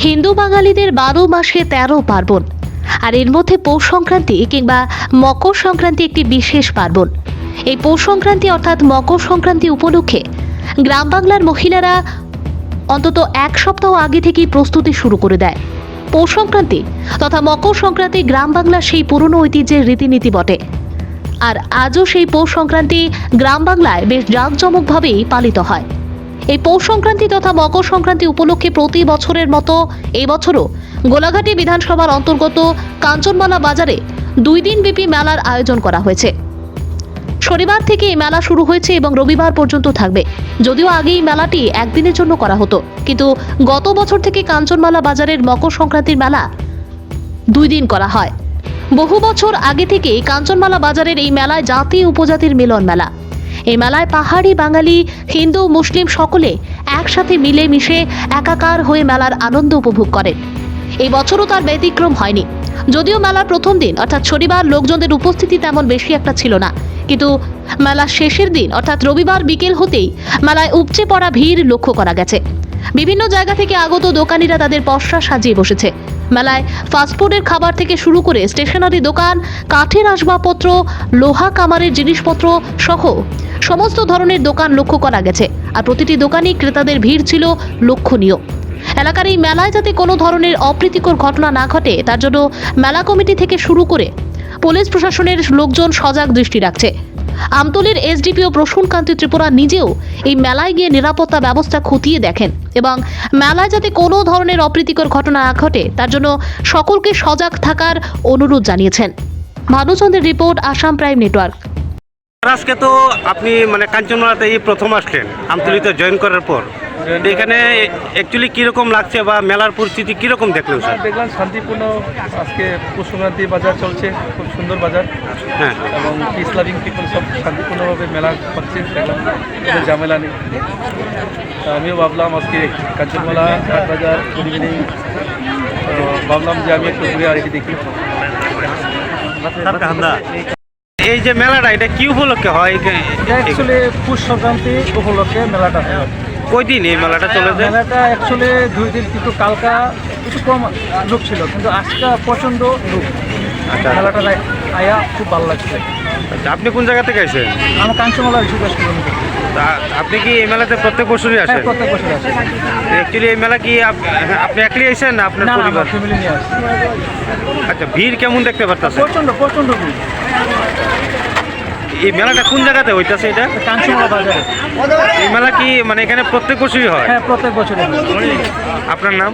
হিন্দু বাঙালিদের 12 মাসে 13 পার্বণ, আর এর মধ্যে পৌষ সংক্রান্তি কিংবা মকর সংক্রান্তি একটি বিশেষ পার্বণ। এই পৌষ সংক্রান্তি অর্থাৎ মকর সংক্রান্তি উপলক্ষে গ্রাম বাংলার মহিলারা অন্তত এক সপ্তাহ আগে থেকেই প্রস্তুতি শুরু করে দেয়। পৌষ সংক্রান্তি তথা মকর সংক্রান্তি গ্রাম বাংলার সেই পুরনো ঐতিহ্যের রীতিনীতি বটে। আর আজও সেই পৌষ সংক্রান্তি গ্রাম বাংলায় বেশ জাঁকজমকভাবেই পালিত হয়। এই পৌষ সংক্রান্তি তথা মকর সংক্রান্তি উপলক্ষে প্রতি বছরের মতো এই বছরও গোলাঘাটি বিধানসভার অন্তর্গত কাঞ্চনমালা বাজারে 2 দিনব্যাপী মেলার আয়োজন করা হয়েছে। শনিবার থেকে এই মেলা শুরু হয়েছে এবং রবিবার পর্যন্ত থাকবে। যদিও আগে এই মেলাটি একদিনের জন্য করা হতো, কিন্তু গত বছর থেকে কাঞ্চনমালা বাজারের মকর সংক্রান্তির মেলা 2 দিন করা হয়। বহু বছর আগে থেকে কাঞ্চনমালা বাজারের এই মেলায় জাতি উপজাতির মিলন মেলা। এই মেলায় পাহাড়ি, বাঙালি, হিন্দু, মুসলিম সকলে একসাথে মিলেমিশে একাকার হয়ে মেলার আনন্দ উপভোগ করেন। এই বছরও তার ব্যতিক্রম হয়নি। যদিও মেলার প্রথম দিন অর্থাৎ শনিবার লোকজনদের উপস্থিতি তেমন বেশি একটা ছিল না, কিন্তু মেলার শেষের দিন অর্থাৎ রবিবার বিকেল হতেই মেলায় উপচে পড়া ভিড় লক্ষ্য করা গেছে। বিভিন্ন জায়গা থেকে আগত দোকানিরা তাদের পসরা সাজিয়ে বসেছে। মেলায় ফাস্টফুডের খাবার থেকে শুরু করে স্টেশনারি দোকান, কাঠের আসবাবপত্র, লোহা কামারের জিনিসপত্র সহ সমস্ত ধরনের দোকান লক্ষ্য করা গেছে। আর প্রতিটি দোকানেই ক্রেতাদের ভিড় ছিল লক্ষণীয়। এলাকার এই মেলায় যাতে কোনো ধরনের অপ্রীতিকর ঘটনা না ঘটে তার জন্য মেলা কমিটি থেকে শুরু করে পুলিশ প্রশাসনের লোকজন সজাগ দৃষ্টি রাখছে। আমতলীর এসডিপিও প্রসূনকান্তি ত্রিপুরা নিজেও এই মেলায় গিয়ে নিরাপত্তা ব্যবস্থা খতিয়ে দেখেন এবং মেলায় যাতে কোনো ধরনের অপ্রীতিকর ঘটনা না ঘটে তার জন্য সকলকে সজাগ থাকার অনুরোধ জানিয়েছেন। ভানুচন্দ্রের রিপোর্ট, আসাম প্রাইম নেটওয়ার্ক। আজকে তো আপনি কাঞ্চনমালাতে এই প্রথম আসলেন আমতলীতে জয়েন করার পর, এখানে অ্যাকচুয়ালি কীরকম লাগছে বা মেলার পরিস্থিতি কীরকম দেখলেন স্যার? দেখলাম শান্তিপূর্ণ। আজকে পৌষ সংক্রান্তি বাজার চলছে, খুব সুন্দর বাজার। হ্যাঁ, এবং পিস লাভিং পিপল সব শান্তিপূর্ণভাবে মেলা করছে, দেখলাম কোনো ঝামেলা নেই। আমিও ভাবলাম আজকে কাঞ্চনমালা হাট বাজার ইভিনিং, ভাবলাম যে আমি একটু ঘুরে আর এটি দেখি। এই যে মেলাটা এটা কি উপলক্ষে হয়? অ্যাকচুয়ালি পৌষ সংক্রান্তি উপলক্ষে মেলাটা হয়। কই দিন এই মেলাটা চলে যায়? মেলাটা অ্যাকচুয়ালি 2 দিন, কিন্তু কালকা একটু কম লোক ছিল, কিন্তু আজকে প্রচণ্ড লোক। আচ্ছা, মেলাটা আয়া খুব ভালো লাগছে। আচ্ছা, আপনি কোন জায়গা থেকে আসেন? আমার কাঞ্চনমালার 20 কিলোমিটার। আপনি কি এই মেলাতে প্রত্যেক বছরই আসেন? হ্যাঁ, প্রত্যেক বছর আসে। অ্যাকচুয়ালি এই মেলা কি আপনি একলাই আসেন না আপনার না, পরিবার? ফ্যামিলি নিয়ে আসছি। আচ্ছা, ভিড় কেমন দেখতে পারতেছেন? প্রচণ্ড ভিড়। এই মেলাটা কোন জায়গাতে হইতাছে এটা? কাঞ্চনমালা বাজারে। এই মেলা কি এখানে প্রত্যেক বছরই হয়? হ্যাঁ, প্রত্যেক বছর। আপনার নাম?